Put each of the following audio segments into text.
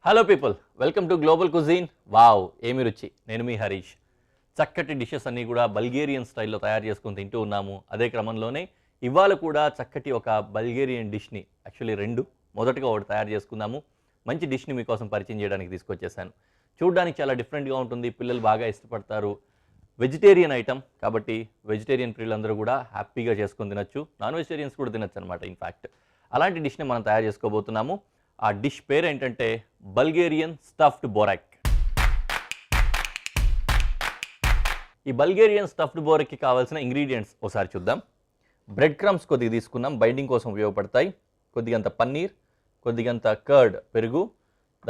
Hello people, welcome to global cuisine. Wow, ఏమి రుచి. నేను మీ హరీష్. చక్కటి డిషెస్ అన్నీ కూడా బల్గేరియన్ స్టైల్లో తయారు చేసుకొని తింటూ ఉన్నాము. అదే క్రమంలోనే ఇవాళ కూడా చక్కటి ఒక బల్గేరియన్ డిష్ని, యాక్చువల్లీ రెండు, మొదటగా ఒకటి తయారు చేసుకుందాము. మంచి డిష్ని మీకోసం పరిచయం చేయడానికి తీసుకొచ్చేసాను. చూడడానికి చాలా డిఫరెంట్గా ఉంటుంది, పిల్లలు బాగా ఇష్టపడతారు. వెజిటేరియన్ ఐటమ్ కాబట్టి వెజిటేరియన్ ప్రియులందరూ కూడా హ్యాపీగా చేసుకొని తినచ్చు. నాన్ వెజిటేరియన్స్ కూడా తినచ్చు అనమాట. ఇన్ఫ్యాక్ట్ అలాంటి డిష్ని మనం తయారు చేసుకోబోతున్నాము. ఆ డిష్ పేరు ఏంటంటే బల్గేరియన్ స్టఫ్డ్ బోరాక్. ఈ బల్గేరియన్ స్టఫ్డ్ బోరాక్కి కావాల్సిన ఇంగ్రీడియంట్స్ ఒకసారి చూద్దాం. బ్రెడ్ క్రమ్స్ కొద్దిగా తీసుకున్నాం, బైండింగ్ కోసం ఉపయోగపడతాయి. కొద్దిగంత పన్నీర్, కొద్దిగంత కర్డ్, పెరుగు,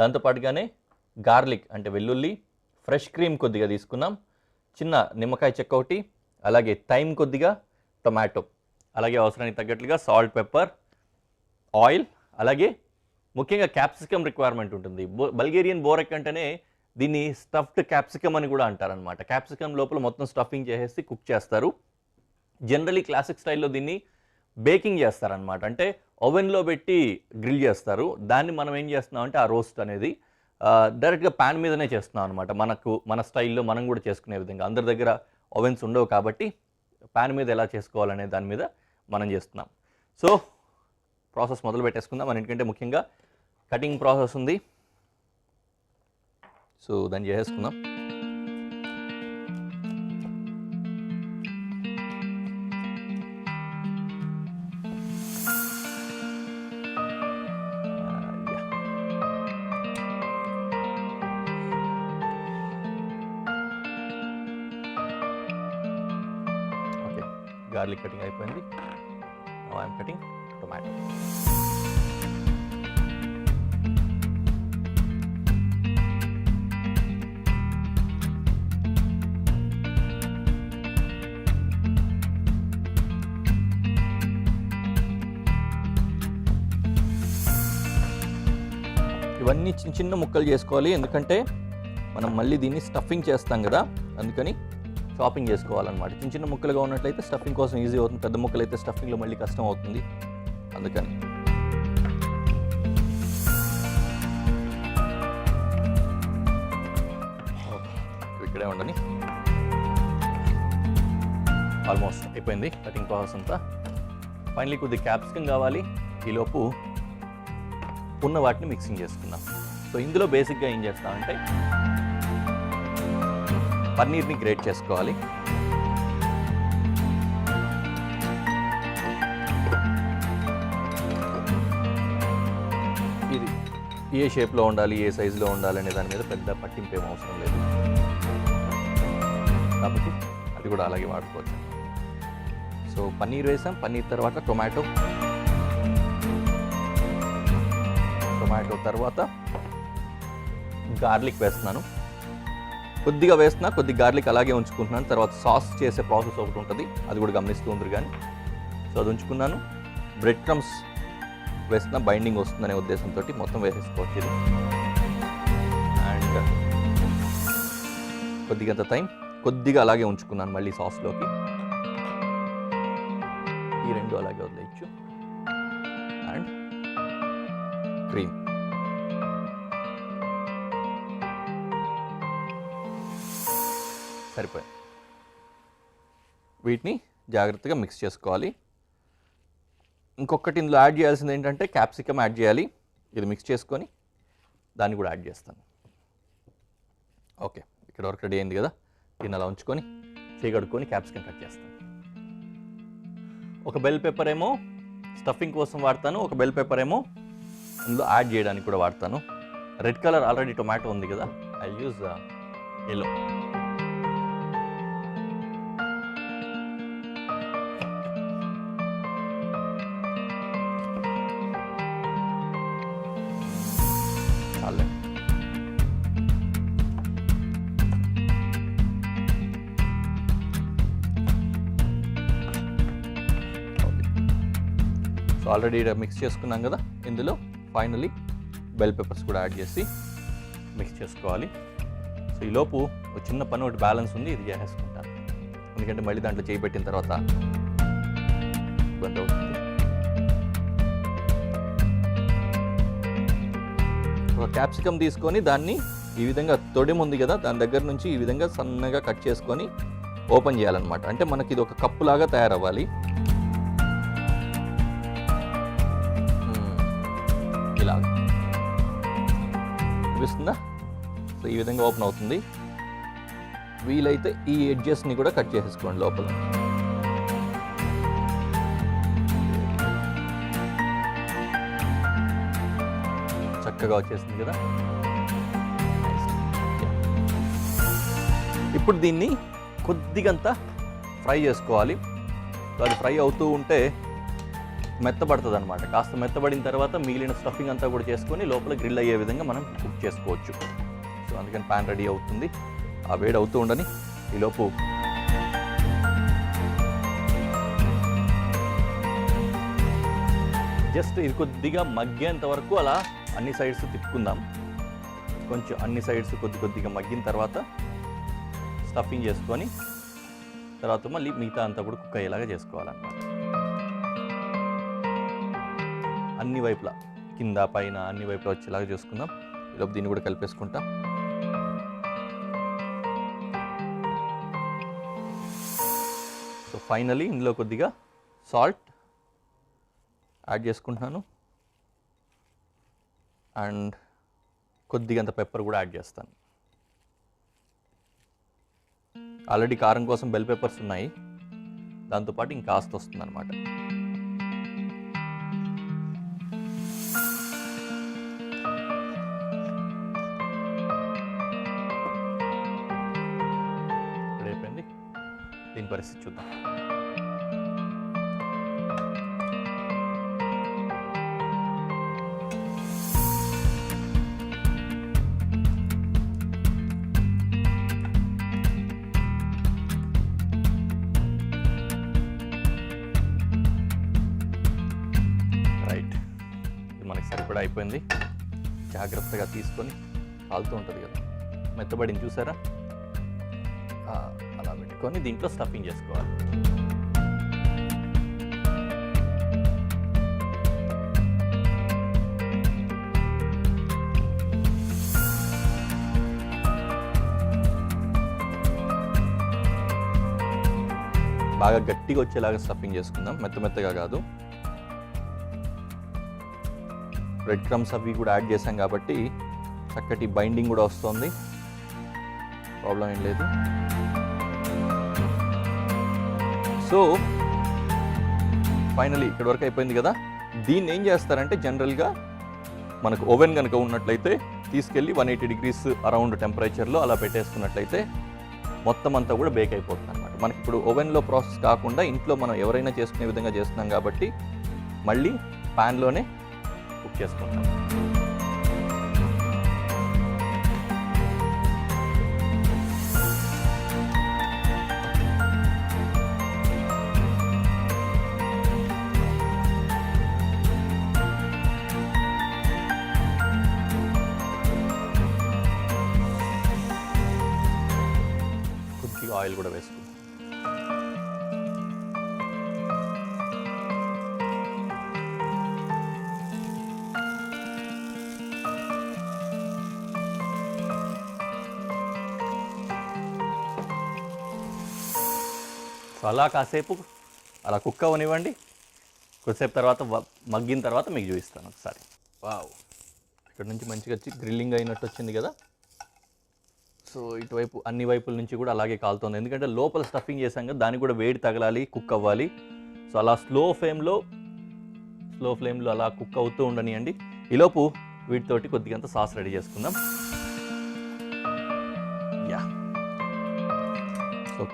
దాంతోపాటుగానే గార్లిక్ అంటే వెల్లుల్లి, ఫ్రెష్ క్రీమ్ కొద్దిగా తీసుకున్నాం, చిన్న నిమ్మకాయ చెక్క ఒకటి, అలాగే థైమ్ కొద్దిగా, టొమాటో, అలాగే అవసరానికి తగ్గట్లుగా సాల్ట్, పెప్పర్, ఆయిల్, అలాగే ముఖ్యంగా క్యాప్సికమ్ రిక్వైర్మెంట్ ఉంటుంది. బల్గేరియన్ బోరాక్ అంటేనే దీన్ని స్టఫ్డ్ క్యాప్సికమ్ అని కూడా అంటారనమాట. క్యాప్సికమ్ లోపల మొత్తం స్టఫింగ్ చేసేసి కుక్ చేస్తారు. జనరలీ క్లాసిక్ స్టైల్లో దీన్ని బేకింగ్ చేస్తారనమాట. అంటే ఓవెన్లో పెట్టి గ్రిల్ చేస్తారు. దాన్ని మనం ఏం చేస్తున్నాం అంటే ఆ రోస్ట్ అనేది డైరెక్ట్గా ప్యాన్ మీదనే చేస్తున్నాం అనమాట. మన స్టైల్లో మనం కూడా చేసుకునే విధంగా. అందరి దగ్గర ఓవెన్స్ ఉండవు కాబట్టి ప్యాన్ మీద ఎలా చేసుకోవాలనే దాని మీద మనం చేస్తున్నాం. సో ప్రాసెస్ మొదలు పెట్టేసుకుందాం. అన్నింటికంటే ముఖ్యంగా కటింగ్ ప్రాసెస్ ఉంది. సో దాన్ని చేసేసుకుందాం. ఓకే, గార్లిక్ కటింగ్ అయిపోయింది. Now I'm cutting tomato. ఇవన్నీ చిన్న చిన్న ముక్కలు చేసుకోవాలి, ఎందుకంటే మనం మళ్ళీ దీన్ని స్టఫింగ్ చేస్తాం కదా, అందుకని చాపింగ్ చేసుకోవాలన్నమాట. చిన్న చిన్న ముక్కలుగా ఉన్నట్లయితే స్టఫింగ్ కోసం ఈజీ అవుతుంది. పెద్ద ముక్కలు అయితే స్టఫింగ్లో మళ్ళీ కష్టం అవుతుంది, అందుకని. ఇక్కడే ఉండని. ఆల్మోస్ట్ అయిపోయింది కటింగ్ ప్రాసెస్ అంతా. ఫైనలీ కొద్ది క్యాప్సికమ్ కావాలి. ఈలోపు ఉన్న వాటిని మిక్సింగ్ చేసుకుందాం. సో ఇందులో బేసిక్గా ఏం చేస్తామంటే పన్నీర్ని గ్రేట్ చేసుకోవాలి. ఇది ఏ షేప్లో ఉండాలి, ఏ సైజులో ఉండాలి అనే దాని మీద పెద్ద పట్టింపు ఏం అవసరం లేదు కాబట్టి అది కూడా అలాగే వాడుకోవచ్చు. సో పన్నీర్ వేసాం. పన్నీర్ తర్వాత టొమాటో తర్వాత గార్లిక్ వేస్తున్నాను. కొద్దిగా వేస్తున్నా, కొద్దిగా గార్లిక్ అలాగే ఉంచుకుంటున్నాను. తర్వాత సాస్ చేసే ప్రాసెస్ ఒకటి ఉంటుంది, అది కూడా గమనిస్తూ ఉందరు కానీ. సో అది ఉంచుకున్నాను. బ్రెడ్ క్రమ్స్ వేస్తున్నా, బైండింగ్ వస్తుందనే ఉద్దేశంతో మొత్తం వేసేసుకోవచ్చు ఇది. అండ్ కొద్దిగంత థైమ్ కొద్దిగా అలాగే ఉంచుకున్నాను మళ్ళీ సాస్లోకి. ఈ రెండు అలాగే వదిలేయచ్చు. And cream. సరిపోయింది. వీటిని జాగ్రత్తగా మిక్స్ చేసుకోవాలి. ఇంకొకటి ఇందులో యాడ్ చేయాల్సింది ఏంటంటే క్యాప్సికమ్ యాడ్ చేయాలి. ఇది మిక్స్ చేసుకొని దాన్ని కూడా యాడ్ చేస్తాను. ఓకే, ఇక్కడ వరకు రెడీ అయింది కదా. దీన్ని అలా ఉంచుకొని చేయగడుకొని క్యాప్సికమ్ కట్ చేస్తాను. ఒక బెల్ పెప్పర్ ఏమో స్టఫింగ్ కోసం వాడతాను, ఒక బెల్ పెప్పర్ ఏమో ఇందులో యాడ్ చేయడానికి కూడా వాడతాను. రెడ్ కలర్ ఆల్రెడీ టొమాటో ఉంది కదా, I use yellow. So already mix చేసుకున్నాం కదా, ఇందులో ఫైనలీ బెల్ పెప్పర్స్ కూడా యాడ్ చేసి మిక్స్ చేసుకోవాలి. సో ఈలోపు ఒక చిన్న పని ఒకటి బ్యాలెన్స్ ఉంది, ఇది చేసేసుకుంటాను. ఎందుకంటే మళ్ళీ దాంట్లో చేయి పెట్టిన తర్వాత ఇబ్బంది అవుతుంది. ఒక క్యాప్సికమ్ తీసుకొని దాన్ని ఈ విధంగా తొడిమ ఉంది కదా దాని దగ్గర నుంచి ఈ విధంగా సన్నగా కట్ చేసుకొని ఓపెన్ చేయాలన్నమాట. అంటే మనకి ఇది ఒక కప్పు లాగా తయారవ్వాలి. ఇలా చూపిస్తుందా? సో ఈ విధంగా ఓపెన్ అవుతుంది. వీలైతే ఈ ఎడ్జెస్ని కూడా కట్ చేసేసుకోండి లోపల. చక్కగా వచ్చేసింది కదా. ఇప్పుడు దీన్ని కొద్దిగంత ఫ్రై చేసుకోవాలి. అది ఫ్రై అవుతూ ఉంటే మెత్తబడుతుంది అనమాట. కాస్త మెత్తబడిన తర్వాత మిగిలిన స్టఫింగ్ అంతా కూడా చేసుకొని లోపల గ్రిల్ అయ్యే విధంగా మనం కుక్ చేసుకోవచ్చు. సో అందుకని ప్యాన్ రెడీ అవుతుంది. ఆ వేడి అవుతూ ఉండని ఈలోపు జస్ట్ ఇది కొద్దిగా మగ్గేంత వరకు అలా అన్ని సైడ్స్ తిప్పుకుందాం. కొంచెం అన్ని సైడ్స్ కొద్దిగా మగ్గిన తర్వాత స్టఫింగ్ చేసుకొని తర్వాత మళ్ళీ మిగతా అంతా కూడా కుక్ అయ్యేలాగా చేసుకోవాలన్నమాట. అన్ని వైపులా కింద పైన అన్ని వైపులా వచ్చేలాగా చేసుకుందాం. ఈలోపు దీన్ని కూడా కలిపేసుకుంటాం. సో ఫైనలీ ఇందులో కొద్దిగా సాల్ట్ యాడ్ చేసుకుంటున్నాను అండ్ కొద్దిగంత పెప్పర్ కూడా యాడ్ చేస్తాను. ఆల్రెడీ కారం కోసం బెల్ పెప్పర్స్ ఉన్నాయి, దాంతోపాటు ఇంకాస్త వస్తుంది అనమాట. అయిపోయింది. దీని పరిస్థితి చూద్దాం. సరిపడా అయిపోయింది. జాగ్రత్తగా తీసుకొని కాలుతూ ఉంటుంది కదా, మెత్తబడిని చూసారా, అలా పెట్టుకొని దీంట్లో స్టఫింగ్ చేసుకోవాలి. బాగా గట్టిగా వచ్చేలాగా స్టఫింగ్ చేసుకుందాం, మెత్తగా కాదు. బ్రెడ్ క్రమ్స్ అవి కూడా యాడ్ చేసాం కాబట్టి చక్కటి బైండింగ్ కూడా వస్తుంది, ప్రాబ్లం ఏం లేదు. సో ఫైనలీ ఇక్కడ వరకు అయిపోయింది కదా. దీన్ని ఏం చేస్తారంటే జనరల్గా మనకు ఓవెన్ కనుక ఉన్నట్లయితే తీసుకెళ్ళి 180 degrees అరౌండ్ టెంపరేచర్లో అలా పెట్టేసుకున్నట్లయితే మొత్తం అంతా కూడా బేక్ అయిపోతుంది అనమాట. మనకి ఇప్పుడు ఓవెన్లో ప్రాసెస్ కాకుండా ఇంట్లో మనం ఎవరైనా చేసుకునే విధంగా చేస్తున్నాం కాబట్టి మళ్ళీ ప్యాన్లోనే కుక్ చేసుకుంటాం. కొద్దిగా ఆయిల్ కూడా వేసుకుంటాం. సో అలా కాసేపు అలా కుక్ అవ్వనివ్వండి. కొద్దిసేపు తర్వాత మగ్గిన తర్వాత మీకు చూపిస్తాను ఒకసారి. వావ్, ఇక్కడ నుంచి మంచిగా గ్రిల్లింగ్ అయినట్టు వచ్చింది కదా. సో ఇటువైపు అన్ని వైపుల నుంచి కూడా అలాగే కాలుతుంది, ఎందుకంటే లోపల స్టఫింగ్ చేసాం కదా, దానికి కూడా వేడి తగలాలి, కుక్ అవ్వాలి. సో అలా స్లో ఫ్లేమ్లో అలా కుక్ అవుతూ ఉండనియండి. ఈలోపు వీటితోటి కొద్దిగంత సాస్ రెడీ చేసుకుందాం. యా, సో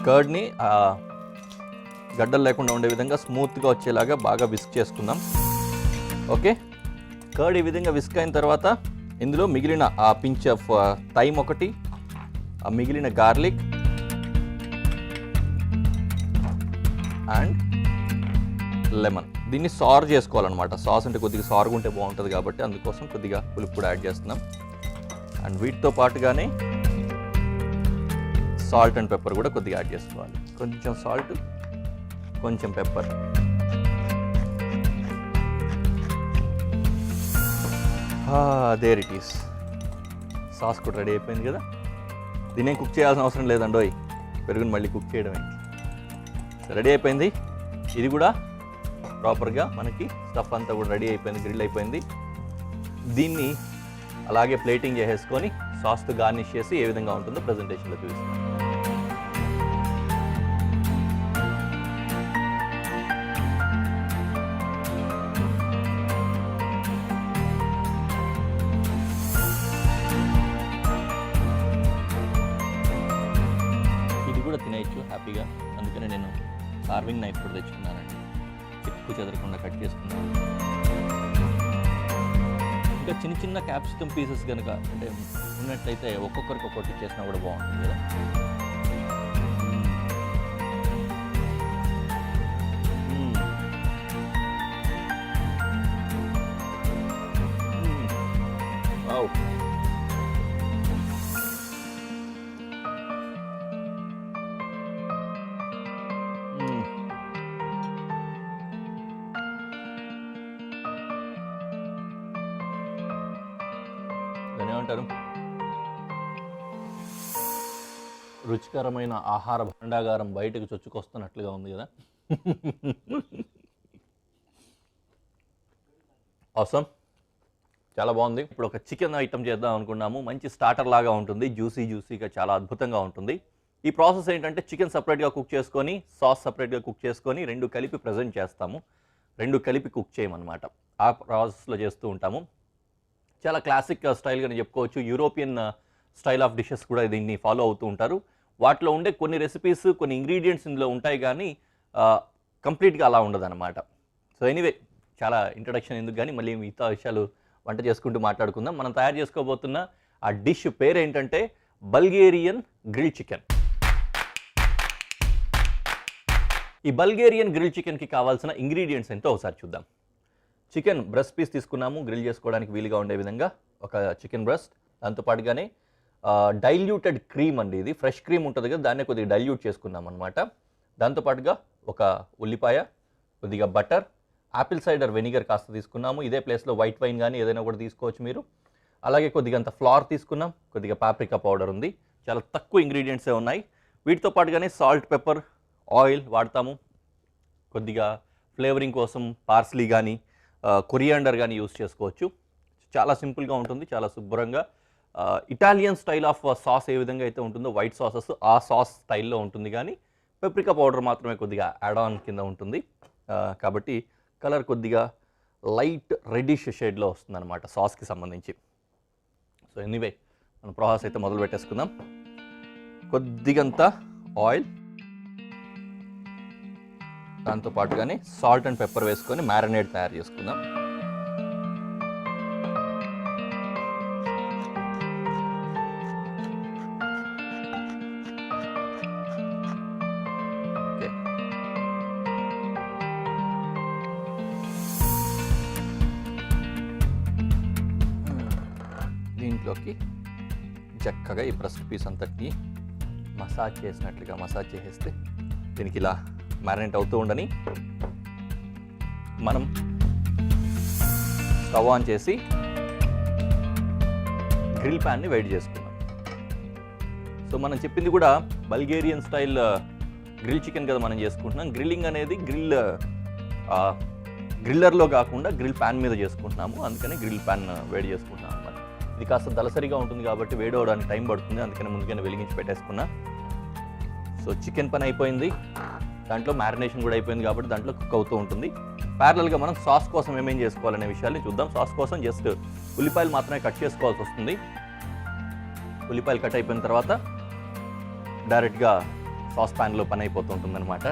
కర్డ్ని గడ్డలు లేకుండా ఉండే విధంగా స్మూత్గా వచ్చేలాగా బాగా విస్క్ చేసుకుందాం. ఓకే, కర్డ్ ఈ విధంగా విస్క్ అయిన తర్వాత ఇందులో మిగిలిన ఆ పించ్ ఆఫ్ థైమ్ ఒకటి, ఆ మిగిలిన గార్లిక్ అండ్ లెమన్, దీన్ని సార్ చేసుకోవాలన్నమాట. సాస్ అంటే కొద్దిగా సారుగా ఉంటే బాగుంటుంది కాబట్టి అందుకోసం కొద్దిగా పులుపు కూడా యాడ్ చేస్తున్నాం. అండ్ వీటితో పాటుగానే సాల్ట్ అండ్ పెప్పర్ కూడా కొద్దిగా యాడ్ చేసుకోవాలి. కొంచెం సాల్ట్, కొంచెం pepper. There it is. Sauce కూడా రెడీ అయిపోయింది కదా. దీన్ని కుక్ చేయాల్సిన అవసరం లేదండోయ్, పెరుగుని మళ్ళీ కుక్ చేయడమే. రెడీ అయిపోయింది. ఇది కూడా ప్రాపర్గా మనకి స్టఫ్ అంతా కూడా రెడీ అయిపోయింది, గ్రిల్ అయిపోయింది. దీన్ని అలాగే ప్లేటింగ్ చేసేసుకొని సాస్తో గార్నిష్ చేసి ఏ విధంగా ఉంటుందో ప్రజెంటేషన్లో చూపిస్తాం. ఇది కూడా తినేయచ్చు హ్యాపీగా, అందుకనే నేను కార్వింగ్ నైఫ్ కూడా తెచ్చుకున్నానండి, చెక్కు చెదరకుండా కట్ చేసుకున్నాను. ఇంకా చిన్న చిన్న క్యాప్సికమ్ పీసెస్ కనుక అంటే ఉన్నట్లయితే ఒక్కొక్కరికి ఒక్కొక్కటి చేసినా కూడా బాగుంటుంది కదా. వావ్. ఏమంటారు, రుచికరమైన ఆహార భాండాగారం బయటకు చొచ్చుకొస్తున్నట్లుగా ఉంది కదా. అవసరం చాలా బాగుంది. ఇప్పుడు ఒక చికెన్ ఐటమ్ చేద్దాం అనుకున్నాము. మంచి స్టార్టర్ లాగా ఉంటుంది, జ్యూసీగా చాలా అద్భుతంగా ఉంటుంది. ఈ ప్రాసెస్ ఏంటంటే చికెన్ సపరేట్గా కుక్ చేసుకొని సాస్ సపరేట్గా కుక్ చేసుకొని రెండు కలిపి ప్రజెంట్ చేస్తాము. రెండు కలిపి కుక్ చేయమన్నమాట. ఆ ప్రాసెస్లో చేస్తూ ఉంటాము. చాలా క్లాసిక్ స్టైల్గా నేను చెప్పుకోవచ్చు. యూరోపియన్ స్టైల్ ఆఫ్ డిషెస్ కూడా దీన్ని ఫాలో అవుతూ ఉంటారు. వాటిలో ఉండే కొన్ని రెసిపీస్, కొన్ని ఇంగ్రీడియంట్స్ ఇందులో ఉంటాయి, కానీ కంప్లీట్గా అలా ఉండదన్నమాట. సో ఎనీవే, చాలా ఇంట్రడక్షన్ ఎందుకు కానీ మళ్ళీ మిగతా విషయాలు వంట చేసుకుంటూ మాట్లాడుకుందాం. మనం తయారు చేసుకోబోతున్న ఆ డిష్ పేరు ఏంటంటే బల్గేరియన్ గ్రిల్ చికెన్. ఈ బల్గేరియన్ గ్రిల్ చికెన్కి కావాల్సిన ఇంగ్రీడియంట్స్ ఏంటో ఒకసారి చూద్దాం. చికెన్ బ్రెస్ట్ పీస్ తీసుకున్నాము, గ్రిల్ చేసుకోవడానికి వీలుగా ఉండే విధంగా ఒక చికెన్ బ్రెస్ట్. దాంతోపాటుగానే డైల్యూటెడ్ క్రీమ్ అండి, ఇది ఫ్రెష్ క్రీమ్ ఉంటుంది కదా, దాన్నే కొద్దిగా డైల్యూట్ చేసుకున్నాం అనమాట. దాంతోపాటుగా ఒక ఉల్లిపాయ, కొద్దిగా బటర్, యాపిల్ సైడర్ వెనిగర్ కాస్త తీసుకున్నాము. ఇదే ప్లేస్లో వైట్ వైన్ కానీ ఏదైనా కూడా తీసుకోవచ్చు మీరు. అలాగే కొద్దిగంత ఫ్లవర్ తీసుకున్నాం, కొద్దిగా పాప్రికా పౌడర్ ఉంది. చాలా తక్కువ ఇంగ్రీడియంట్సే ఉన్నాయి. వీటితో పాటుగానే సాల్ట్, పెప్పర్, ఆయిల్ వాడతాము. కొద్దిగా ఫ్లేవరింగ్ కోసం పార్స్లీ కానీ కొరియాండర్ కానీ యూస్ చేసుకోవచ్చు. చాలా సింపుల్గా ఉంటుంది, చాలా శుభ్రంగా ఇటాలియన్ స్టైల్ ఆఫ్ సాస్ ఏ విధంగా అయితే ఉంటుందో వైట్ సాసెస్ ఆ సాస్ స్టైల్లో ఉంటుంది, కానీ పెప్రికా పౌడర్ మాత్రమే కొద్దిగా యాడ్ ఆన్ కింద ఉంటుంది. కాబట్టి కలర్ కొద్దిగా లైట్ రెడ్డిష్ షేడ్లో వస్తుందన్నమాట సాస్కి సంబంధించి. సో ఎనీవే, మన ప్రాసెస్ అయితే మొదలు పెట్టేసుకుందాం. కొద్దిగంత ఆయిల్, దాంతోపాటుగానే సాల్ట్ అండ్ పెప్పర్ వేసుకొని మ్యారినేట్ తయారు చేసుకుందాం. ఓకే, దీంట్లోకి చక్కగా ఈ బ్రెస్ట్ పీస్ అంతటిని మసాజ్ చేసినట్లుగా మసాజ్ చేసేస్తే దీనికి ఇలా మ్యారినేట్ అవుతూ ఉండని మనం స్టవ్ ఆన్ చేసి గ్రిల్ ప్యాన్ని వేడి చేసుకుందాం. సో మనం చెప్పింది కూడా బల్గేరియన్ స్టైల్ గ్రిల్ చికెన్ కదా మనం చేసుకుంటున్నాం. గ్రిల్లింగ్ అనేది గ్రిల్లర్లో కాకుండా గ్రిల్ ప్యాన్ మీద చేసుకుంటున్నాము, అందుకని గ్రిల్ ప్యాన్ వేడి చేసుకుంటున్నాం అన్నమాట. ఇది కాస్త దలసరిగా ఉంటుంది కాబట్టి వేడి అవడానికి టైం పడుతుంది, అందుకని ముందుగానే వెలిగించి పెట్టేసుకున్నా. సో చికెన్ పని అయిపోయింది, దాంట్లో మ్యారినేషన్ కూడా అయిపోయింది కాబట్టి దాంట్లో కుక్ అవుతూ ఉంటుంది. ప్యారలల్గా మనం సాస్ కోసం ఏమేం చేసుకోవాలనే విషయాన్ని చూద్దాం. సాస్ కోసం జస్ట్ ఉల్లిపాయలు మాత్రమే కట్ చేసుకోవాల్సి వస్తుంది. ఉల్లిపాయలు కట్ అయిపోయిన తర్వాత డైరెక్ట్గా సాస్ ప్యాన్లో పని అయిపోతూ ఉంటుంది అనమాట.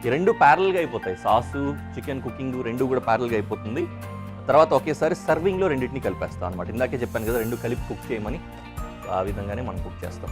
ఈ రెండు ప్యారల్గా అయిపోతాయి, సాసు చికెన్ కుకింగ్ రెండు కూడా ప్యారల్గా అయిపోతుంది. తర్వాత ఒకేసారి సర్వింగ్లో రెండింటిని కలిపేస్తాం అనమాట. ఇందాకే చెప్పాను కదా రెండు కలిపి కుక్ చేయమని, ఆ విధంగానే మనం కుక్ చేస్తాం.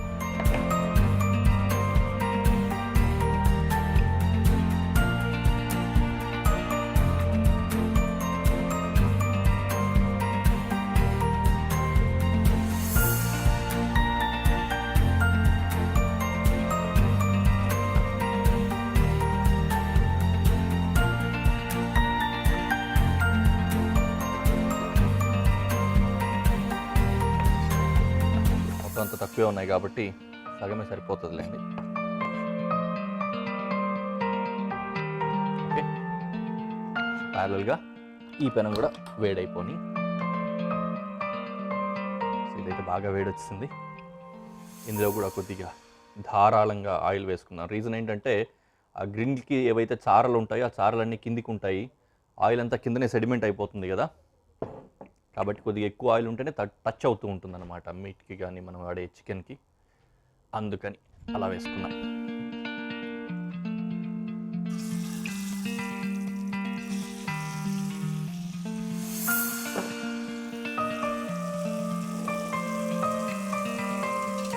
తక్కువే ఉన్నాయి కాబట్టి సగమే సరిపోతుందిలేండి. ఓకే, ప్యారలల్గా ఈ పెనం కూడా వేడైపోయి, ఇదైతే బాగా వేడొచ్చింది. ఇందులో కూడా కొద్దిగా ధారాళంగా ఆయిల్ వేసుకున్నాను. రీజన్ ఏంటంటే ఆ గ్రిల్కి ఏవైతే చారలు ఉంటాయో ఆ చారలన్నీ కిందికి ఉంటాయి, ఆయిల్ అంతా కిందనే సెడిమెంట్ అయిపోతుంది కదా, కాబట్టి కొద్దిగా ఎక్కువ ఆయిల్ ఉంటేనే టచ్ అవుతూ ఉంటుంది అన్నమాట మీట్కి కానీ మనం వాడే చికెన్కి. అందుకని అలా వేసుకున్నాం.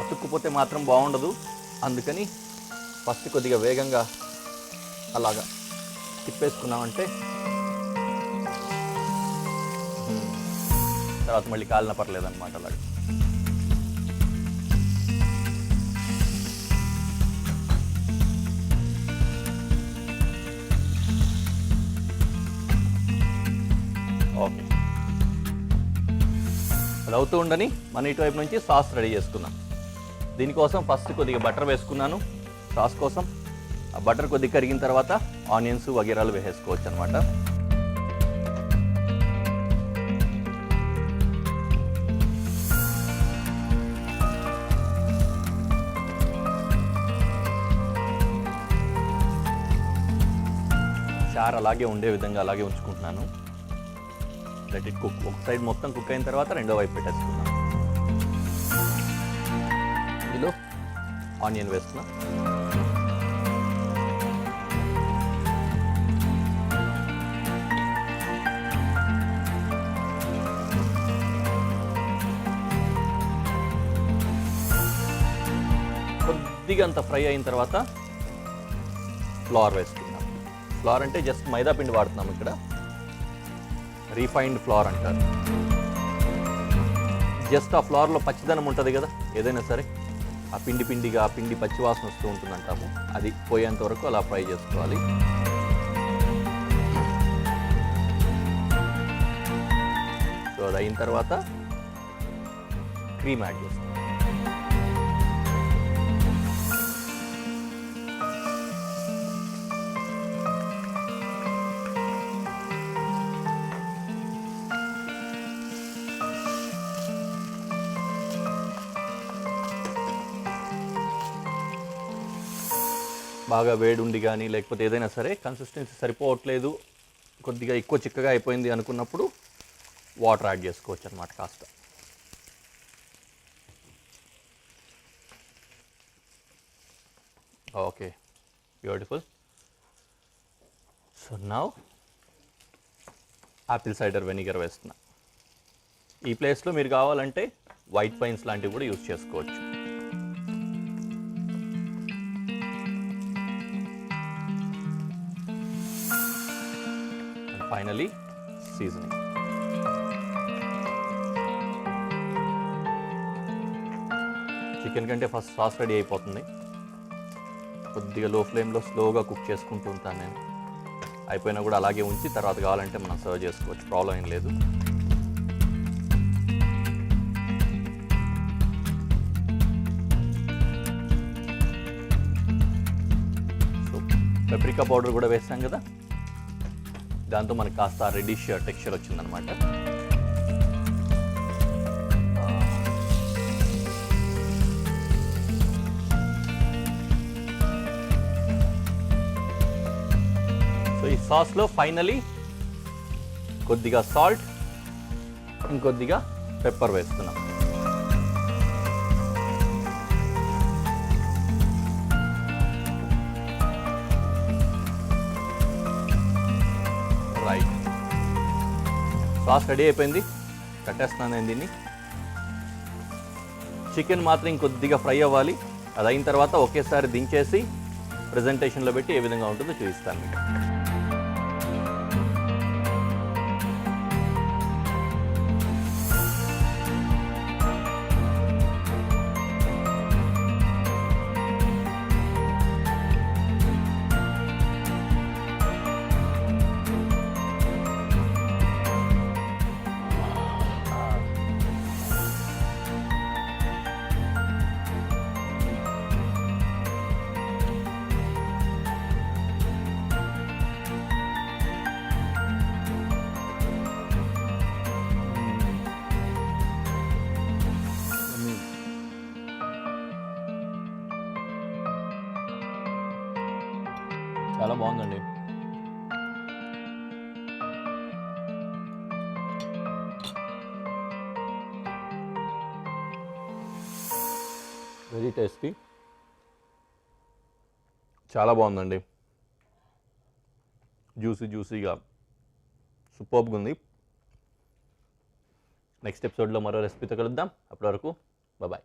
అతుక్కుపోతే మాత్రం బాగుండదు, అందుకని ఫస్ట్ కొద్దిగా వేగంగా అలాగా తిప్పేసుకున్నామంటే తర్వాత మళ్ళీ కాలిన పర్లేదన్నమాట. అలాగే ఓకే, అది అవుతూ ఉండని మన ఇటువైపు నుంచి సాస్ రెడీ చేసుకుందాం. దీనికోసం ఫస్ట్ కొద్దిగా బటర్ వేసుకున్నాను సాస్ కోసం. ఆ బటర్ కొద్దిగా కరిగిన తర్వాత ఆనియన్స్ వగేరాలు వేసేసుకోవచ్చు అనమాట. చారు అలాగే ఉండే విధంగా అలాగే ఉంచుకుంటున్నాను. Let it cook. ఒక సైడ్ మొత్తం కుక్ అయిన తర్వాత రెండో వైపు పెట్టేసుకున్నాను. ఇందులో ఆనియన్ వేస్తున్నా. కొద్దిగా అంత ఫ్రై అయిన తర్వాత ఫ్లవర్ వేసుకున్నాం. ఫ్లవర్ అంటే జస్ట్ మైదా పిండి వాడుతున్నాం ఇక్కడ, రీఫైన్డ్ ఫ్లవర్ అంటారు. జస్ట్ ఆ ఫ్లవర్లో పచ్చిదనం ఉంటుంది కదా, ఏదైనా సరే ఆ పిండి పిండిగా ఆ పిండి పచ్చివాసన వస్తూ ఉంటుంది అంటాము, అది పోయేంత వరకు అలా ఫ్రై చేసుకోవాలి. సో అది అయిన తర్వాత క్రీమ్ యాడ్ చేస్తాం. బాగా వేడుండి కానీ లేకపోతే ఏదైనా సరే కన్సిస్టెన్సీ సరిపోవట్లేదు, కొద్దిగా ఎక్కువ చిక్కగా అయిపోయింది అనుకున్నప్పుడు వాటర్ యాడ్ చేసుకోవచ్చు అన్నమాట కాస్త. Okay, beautiful. So now Apple cider vinegar వేస్తున్నా. ఈ ప్లేస్లో మీరు కావాలంటే వైట్ వైన్స్ లాంటివి కూడా యూజ్ చేసుకోవచ్చు. Finally seasoning. చికెన్ కంటే ఫస్ట్ సాస్ రెడీ అయిపోతుంది. కొద్దిగా లో ఫ్లేమ్లో స్లోగా కుక్ చేసుకుంటూ ఉంటాను నేను. అయిపోయినా కూడా అలాగే ఉంచి తర్వాత కావాలంటే మనం సర్వ్ చేసుకోవచ్చు, ప్రాబ్లం ఏం లేదు. సో పెప్రికా పౌడర్ కూడా వేస్తాం కదా, దాంతో మనకు కాస్త రెడిష్ టెక్స్చర్ వచ్చిందనమాట. సో ఈ సాస్లో ఫైనలీ కొద్దిగా సాల్ట్, ఇంకొద్దిగా పెప్పర్ వేస్తున్నాం. రైట్, సాస్ రెడీ అయిపోయింది. కట్టేస్తున్నాను నేను దీన్ని. చికెన్ మాత్రం ఇంకొద్దిగా ఫ్రై అవ్వాలి. అది అయిన తర్వాత ఒకేసారి దించేసి ప్రెజెంటేషన్లో పెట్టి ఏ విధంగా ఉంటుందో చూపిస్తాను మీకు. చాలా బాగుందండి. వెరీ టేస్టీ, చాలా బాగుందండి. జ్యూసీగా సూపర్బ్గా ఉంది. నెక్స్ట్ ఎపిసోడ్లో మరో రెసిపీతో కలుద్దాం. అప్పటి వరకు బాయ్.